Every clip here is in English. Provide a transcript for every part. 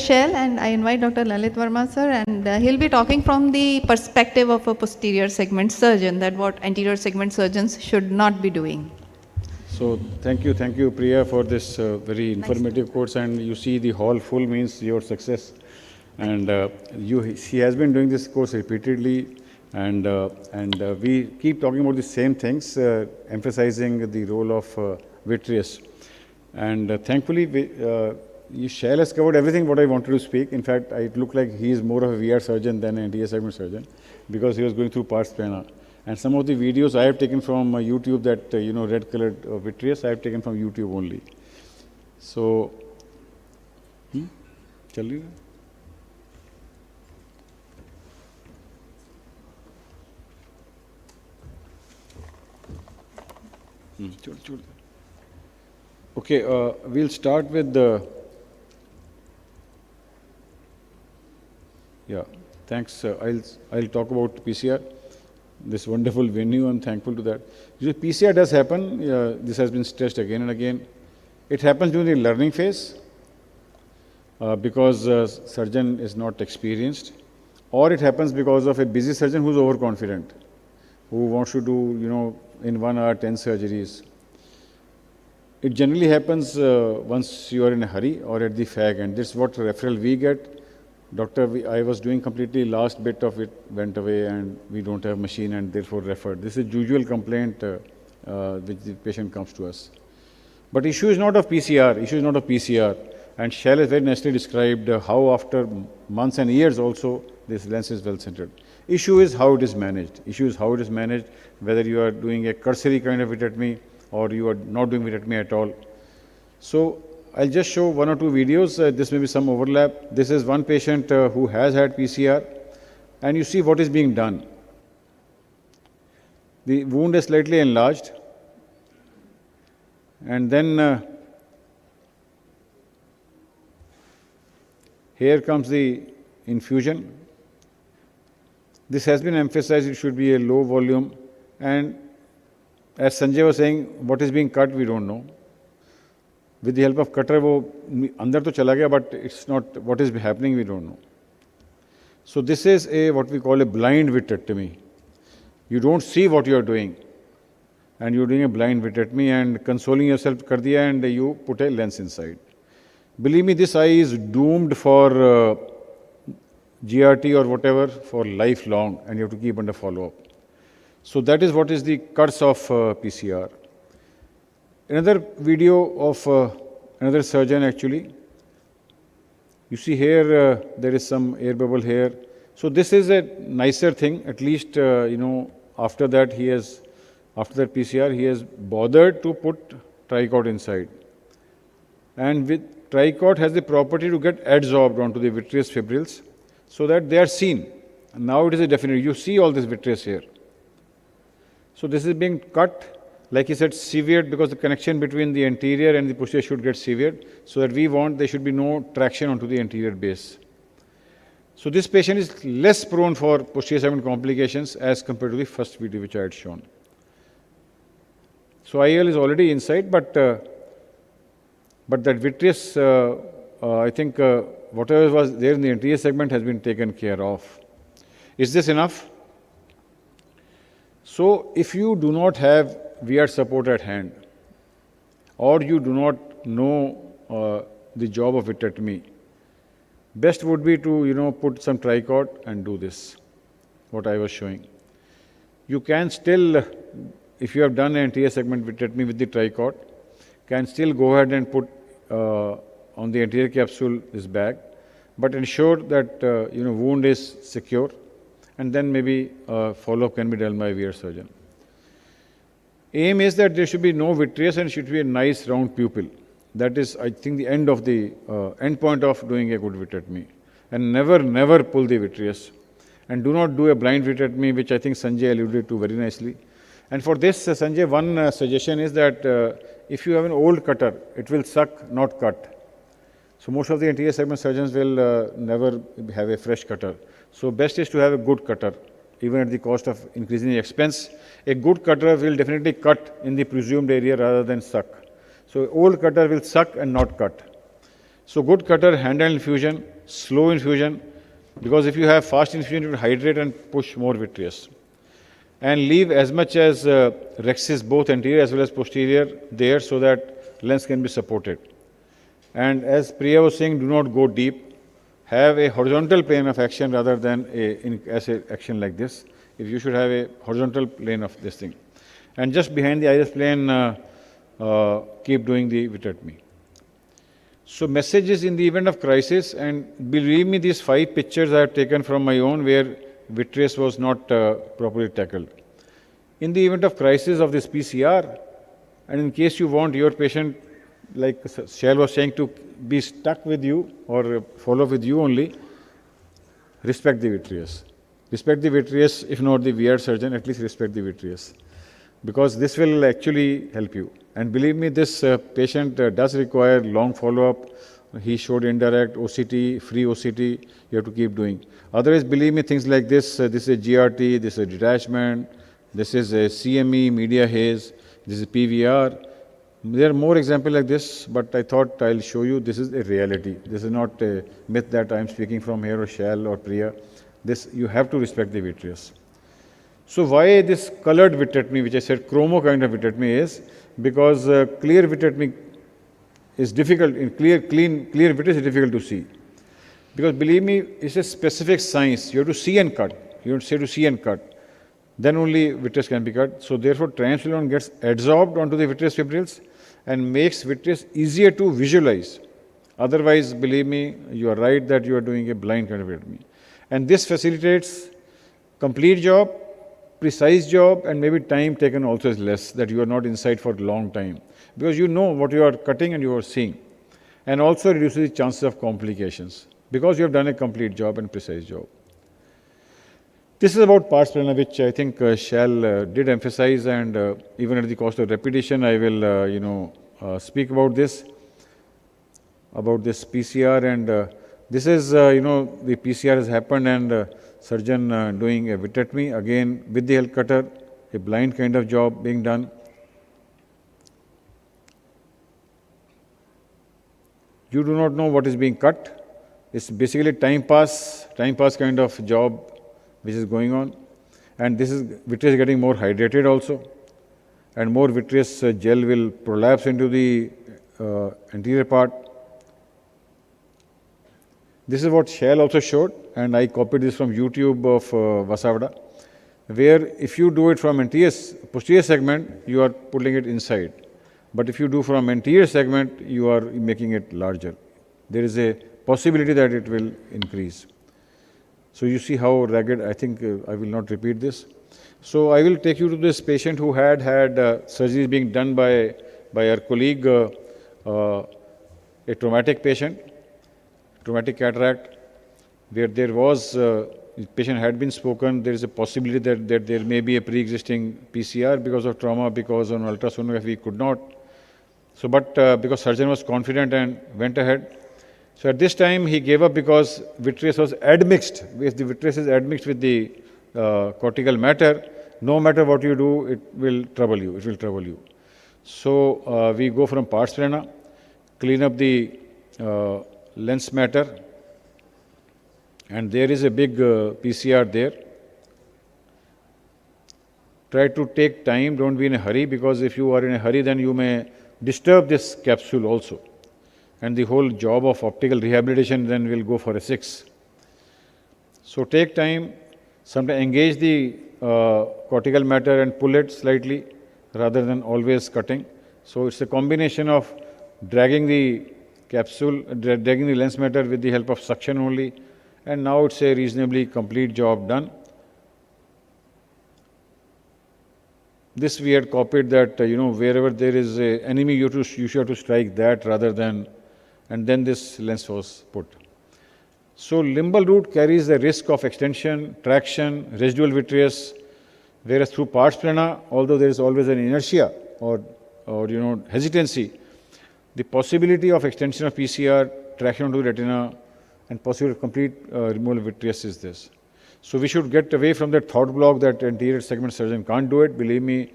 Shell, and I invite Dr. Lalit Verma, sir, and he'll be talking from the perspective of a posterior segment surgeon, that what anterior segment surgeons should not be doing. So thank you, Priya, for this very informative course. And you see the hall full means your success. And she has been doing this course repeatedly, and we keep talking about the same things, emphasizing the role of vitreous. And thankfully, Shail has covered everything what I wanted to speak. In fact, it looked like he is more of a VR surgeon than an anterior segment surgeon, because he was going through pars plana. And some of the videos I have taken from YouTube, that red colored vitreous, I have taken from YouTube only. So, chal rahi hai? Okay, we'll start with the. Yeah, thanks. I'll talk about PCR, this wonderful venue. I'm thankful to that. PCR does happen. This has been stressed again and again. It happens during the learning phase because surgeon is not experienced, or it happens because of a busy surgeon who's overconfident, who wants to do in 1 hour 10 surgeries. It generally happens once you are in a hurry or at the fag end. This is what referral we get. Doctor, I was doing completely last bit of it, went away, and we don't have machine and therefore referred. This is usual complaint which the patient comes to us. But issue is not of PCR, and Shell has very nicely described how after months and years also this lens is well centered. Issue is how it is managed. Whether you are doing a cursory kind of vitrectomy or you are not doing vitrectomy at all. So I'll just show 1 or 2 videos. This may be some overlap. This is one patient who has had PCR, and you see what is being done. The wound is slightly enlarged, and then here comes the infusion. This has been emphasized, it should be a low volume, and as Sanjay was saying, what is being cut, we don't know. With the help of cutter, wo andar to chala gaya, but it's not what is happening, we don't know. So this is what we call a blind vitrectomy. You don't see what you are doing, and you're doing a blind vitrectomy and consoling yourself kar diya, and you put a lens inside. Believe me, this eye is doomed for GRT or whatever for lifelong, and you have to keep under follow-up. So that is what is the curse of PCR. Another video of another surgeon actually. You see here there is some air bubble here. So this is a nicer thing. At least after that PCR he has bothered to put tricot inside. And with tricot has the property to get adsorbed onto the vitreous fibrils so that they are seen. And now it is a definite. You see all this vitreous here. So this is being cut. Like he said, severed, because the connection between the anterior and the posterior should get severed, so that we want there should be no traction onto the anterior base. So this patient is less prone for posterior segment complications as compared to the first video which I had shown. So IL is already inside, but that vitreous, I think whatever was there in the anterior segment has been taken care of. Is this enough? So if you do not have VR support at hand, or you do not know the job of vitrectomy, best would be to put some tricot and do this, what I was showing. You can still, if you have done an anterior segment vitrectomy with the tricot, can still go ahead and put on the anterior capsule this bag, but ensure that wound is secure, and then maybe follow-up can be done by a VR surgeon. Aim is that there should be no vitreous and should be a nice round pupil. That is, I think, the end point of doing a good vitrectomy. And never pull the vitreous. And do not do a blind vitrectomy, which I think Sanjay alluded to very nicely. And for this, Sanjay, one suggestion is that if you have an old cutter, it will suck, not cut. So most of the anterior segment surgeons will never have a fresh cutter. So best is to have a good cutter, even at the cost of increasing the expense. A good cutter will definitely cut in the presumed area rather than suck. So old cutter will suck and not cut. So good cutter, handheld infusion, slow infusion, because if you have fast infusion, it will hydrate and push more vitreous. And leave as much as rexis, both anterior as well as posterior, there so that lens can be supported. And as Priya was saying, do not go deep. Have a horizontal plane of action rather than as an action like this. If you should have a horizontal plane of this thing. And just behind the iris plane, keep doing the vitrectomy. So messages in the event of crisis, and believe me, these 5 pictures I have taken from my own where vitreous was not properly tackled. In the event of crisis of this PCR, and in case you want your patient, like Shail was saying, to be stuck with you or follow with you only, respect the vitreous. Respect the vitreous, if not the VR surgeon, at least respect the vitreous. Because this will actually help you. And believe me, this patient does require long follow-up. He showed indirect OCT, free OCT, you have to keep doing. Otherwise, believe me, things like this, this is GRT, this is detachment, this is a CME, media haze, this is PVR. There are more examples like this, but I thought I'll show you this is a reality. This is not a myth that I'm speaking from here or Shail or Priya. This, you have to respect the vitreous. So why this colored vitrectomy, which I said chromo kind of vitrectomy, is because clear vitrectomy is difficult. In clear vitreous is difficult to see. Because believe me, it's a specific science. You have to see and cut. You have to say to see and cut. Then only vitreous can be cut. So therefore, triamcinolone gets adsorbed onto the vitreous fibrils and makes vitreous easier to visualize. Otherwise, believe me, you are right that you are doing a blind kind of vitrectomy. And this facilitates complete job, precise job, and maybe time taken also is less, that you are not inside for a long time. Because you know what you are cutting and you are seeing. And also reduces the chances of complications, because you have done a complete job and precise job. This is about pars plana, which I think Shail did emphasize, and even at the cost of repetition, I will speak about this PCR, and this is the PCR has happened, and surgeon doing a vitrectomy again with the health cutter, a blind kind of job being done. You do not know what is being cut. It's basically time pass kind of job which is going on, and this is vitreous getting more hydrated also, and more vitreous gel will prolapse into the anterior part. This is what Shail also showed, and I copied this from YouTube of Vasavada, where if you do it from posterior segment, you are pulling it inside. But if you do from anterior segment, you are making it larger. There is a possibility that it will increase. So you see how ragged, I think I will not repeat this. So I will take you to this patient who had surgeries being done by our colleague, a traumatic patient, traumatic cataract, where there was, the patient had been spoken, there is a possibility that there may be a pre-existing PCR because of trauma, because on ultrasonography could not. So, but because surgeon was confident and went ahead. So at this time he gave up because vitreous was admixed. If the vitreous is admixed with the cortical matter, no matter what you do, it will trouble you. It will trouble you. So we go from pars plana, clean up the lens matter, and there is a big PCR there. Try to take time, don't be in a hurry, because if you are in a hurry, then you may disturb this capsule also. And the whole job of optical rehabilitation then will go for a 6. So take time, sometimes engage the cortical matter and pull it slightly rather than always cutting. So it's a combination of dragging the capsule, dragging the lens matter with the help of suction only, and now it's a reasonably complete job done. This we had copied that, wherever there is an enemy, you should have to strike that rather than, and then this lens was put. So limbal root carries the risk of extension, traction, residual vitreous, whereas through pars plana, although there is always an inertia or hesitancy, the possibility of extension of PCR, traction onto the retina, and possible complete removal of vitreous is this. So we should get away from that thought block that anterior segment surgeon can't do it. Believe me,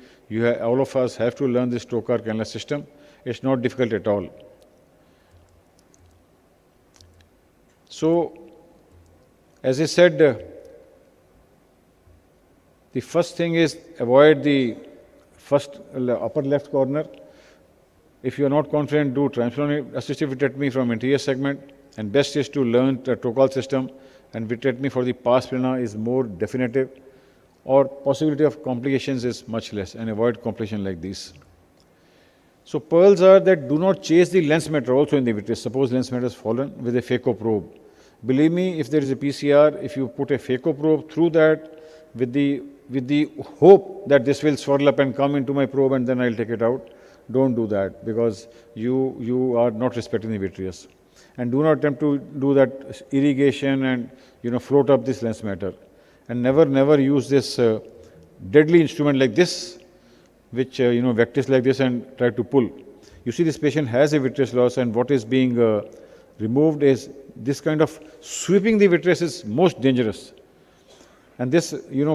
all of us have to learn this trocar cannula system. It's not difficult at all. So, as I said, the first thing is avoid the first upper left corner. If you are not confident, do transplanar assisted vitrectomy from anterior segment, and best is to learn the trocal system, and vitrectomy for the pars plana is more definitive, or possibility of complications is much less, and avoid complication like this. So pearls are that do not chase the lens matter also in the vitreous. Suppose lens matter has fallen with a phaco probe. Believe me, if there is a PCR, if you put a phaco probe through that with the hope that this will swirl up and come into my probe and then I'll take it out, don't do that, because you are not respecting the vitreous. And do not attempt to do that irrigation and float up this lens matter. And never use this deadly instrument like this, which vectors like this, and try to pull. You see, this patient has a vitreous loss, and what is being removed is this kind of sweeping the vitreous is most dangerous. And this,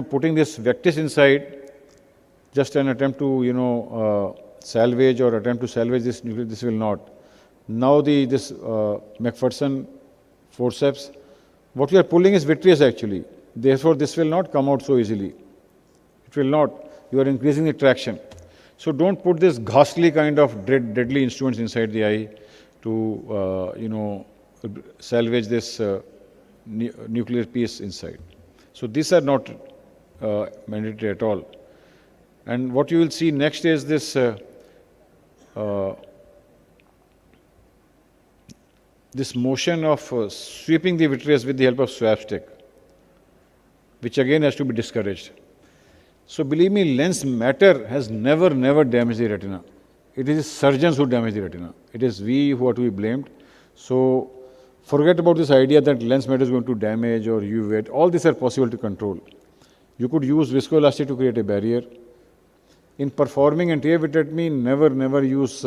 putting this vectis inside, just an attempt to salvage or attempt to salvage this nucleus, this will not. Now this McPherson forceps, what we are pulling is vitreous actually. Therefore, this will not come out so easily. It will not. You are increasing the traction. So don't put this ghastly kind of deadly instruments inside the eye to salvage this nuclear piece inside. So these are not mandatory at all. And what you will see next is this this motion of sweeping the vitreous with the help of swab stick, which again has to be discouraged. So believe me, lens matter has never damaged the retina. It is surgeons who damage the retina. It is we who are to be blamed. So forget about this idea that lens matter is going to damage or UV. All these are possible to control. You could use viscoelastic to create a barrier. In performing anterior vitrectomy, never use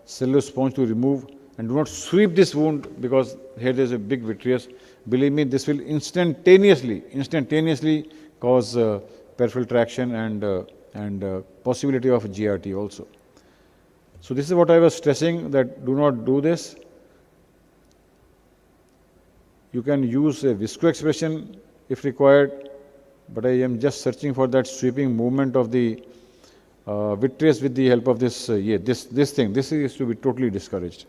cellulose sponge to remove, and do not sweep this wound, because here there is a big vitreous. Believe me, this will instantaneously cause peripheral traction and possibility of GRT also. So this is what I was stressing, that do not do this. You can use a visco expression if required, but I am just searching for that sweeping movement of the vitreous with the help of this this thing. This is to be totally discouraged.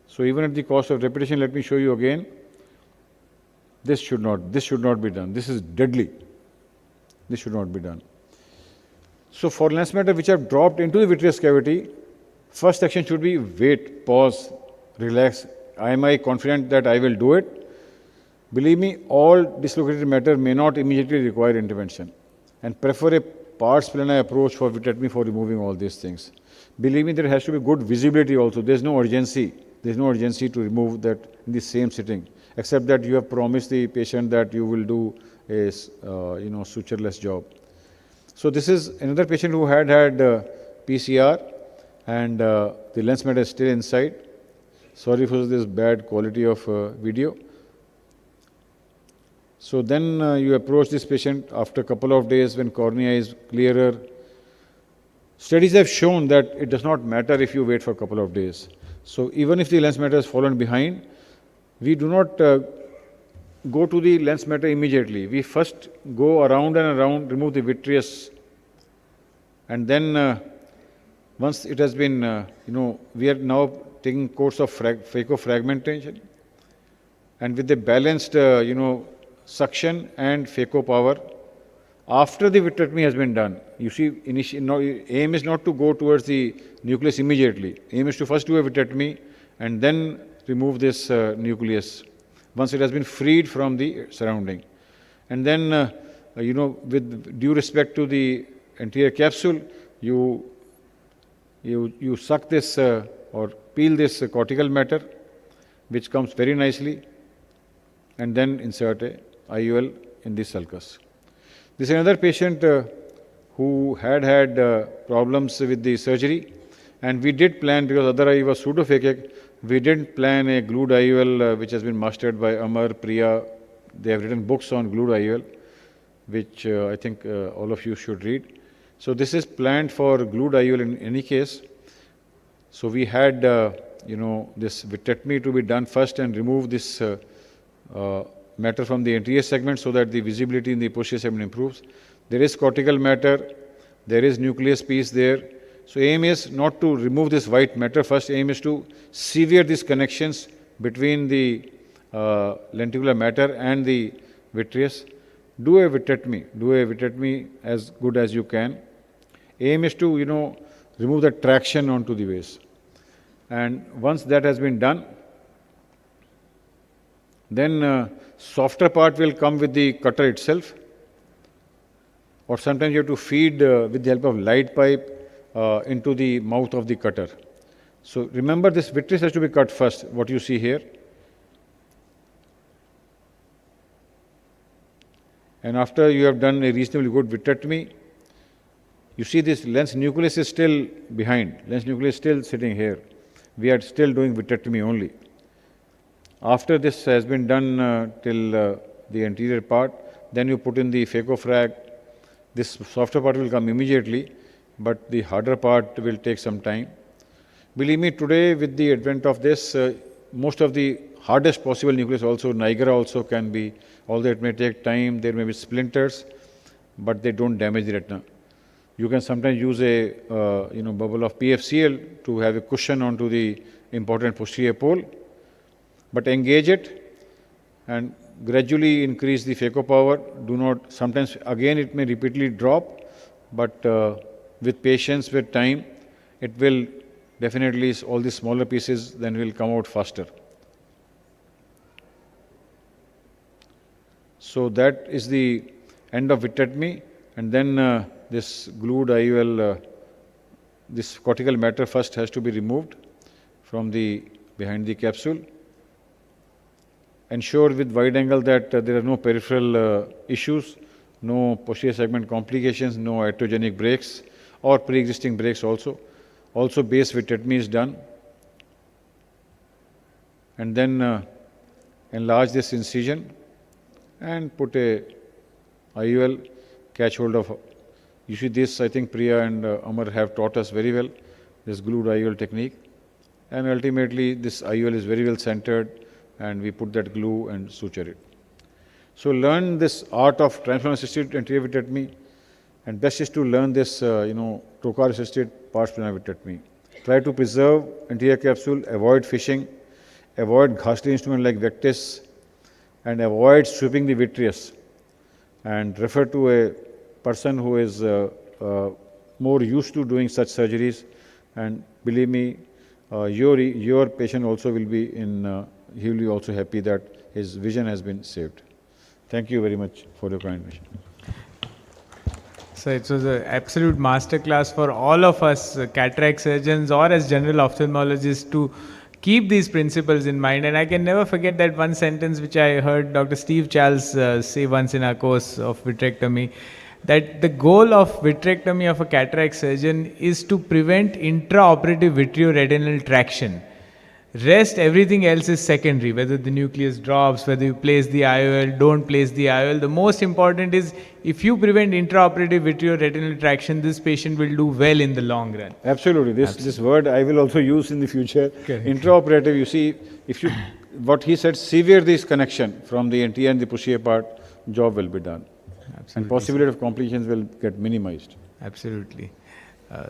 So even at the cost of repetition, let me show you again. This should not be done. This is deadly. This should not be done. So for lens matter which have dropped into the vitreous cavity, first action should be wait, pause, relax. Am I confident that I will do it? Believe me, all dislocated matter may not immediately require intervention, and prefer a pars plana approach for vitrectomy for removing all these things. Believe me, there has to be good visibility also. There is no urgency. There is no urgency to remove that in the same sitting, except that you have promised the patient that you will do a sutureless job. So this is another patient who had PCR, and the lens matter is still inside. Sorry for this bad quality of video. So then you approach this patient after a couple of days when cornea is clearer. Studies have shown that it does not matter if you wait for a couple of days. So even if the lens matter has fallen behind, we do not go to the lens matter immediately. We first go around and around, remove the vitreous, and then once it has been, we are now taking course of phaco fragmentation, and with the balanced, suction and phaco power, after the vitrectomy has been done. You see, aim is not to go towards the nucleus immediately. Aim is to first do a vitrectomy and then remove this nucleus once it has been freed from the surrounding. And then, with due respect to the anterior capsule, you suck this or peel this cortical matter, which comes very nicely, and then insert a IOL in the sulcus. This is another patient who had problems with the surgery, and we did plan, because other eye was pseudophakic, we didn't plan a glued IOL which has been mastered by Amar, Priya. They have written books on glued IOL, which I think all of you should read. So this is planned for glued IOL in any case. So we had this vitrectomy to be done first and remove this matter from the anterior segment so that the visibility in the posterior segment improves. There is cortical matter, there is nucleus piece there. So aim is not to remove this white matter first, aim is to sever these connections between the lenticular matter and the vitreous. Do a vitrectomy as good as you can. Aim is to, remove the traction onto the vase. And once that has been done, then softer part will come with the cutter itself, or sometimes you have to feed with the help of light pipe into the mouth of the cutter. So remember, this vitreous has to be cut first, what you see here. And after you have done a reasonably good vitrectomy, you see this lens nucleus is still behind, lens nucleus is still sitting here. We are still doing vitrectomy only. After this has been done till the anterior part, then you put in the phaco-frag. This softer part will come immediately, but the harder part will take some time. Believe me, today with the advent of this, most of the hardest possible nucleus also, nigra also can be, although it may take time, there may be splinters, but they don't damage the retina. You can sometimes use a bubble of PFCl to have a cushion onto the important posterior pole, but engage it and gradually increase the phaco power. Do not, sometimes again it may repeatedly drop, but with patience, with time, it will definitely, all the smaller pieces then will come out faster. So that is the end of vitrectomy, and then this glued IOL, this cortical matter first has to be removed from the behind the capsule. Ensure with wide angle that there are no peripheral issues, no posterior segment complications, no iatrogenic breaks or pre-existing breaks also. Also base vitrectomy is done. And then enlarge this incision and put a IOL, catch hold of. You see this, I think Priya and Amar have taught us very well, this glued IOL technique. And ultimately this IOL is very well centered, and we put that glue and suture it. So learn this art of transform-assisted anterior vitrectomy, and best is to learn this, trocar-assisted pars plana vitrectomy. Try to preserve anterior capsule, avoid fishing, avoid ghastly instrument like Vectis, and avoid sweeping the vitreous, and refer to a person who is more used to doing such surgeries. And believe me, your patient also will be he will be also happy that his vision has been saved. Thank you very much for your kind vision. So it was an absolute masterclass for all of us cataract surgeons or as general ophthalmologists to keep these principles in mind. And I can never forget that one sentence which I heard Dr. Steve Charles say once in our course of vitrectomy, that the goal of vitrectomy of a cataract surgeon is to prevent intraoperative vitreoretinal traction. Rest, everything else is secondary, whether the nucleus drops, whether you place the IOL, don't place the IOL. The most important is, if you prevent intraoperative vitreoretinal traction, this patient will do well in the long run. Absolutely. This word I will also use in the future. Correct. Intraoperative, you see, if you, what he said, sever this connection from the anterior and the posterior part, job will be done. Absolutely. And possibility of complications will get minimized. Absolutely.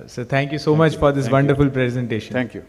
So thank you so much for this wonderful presentation. Thank you.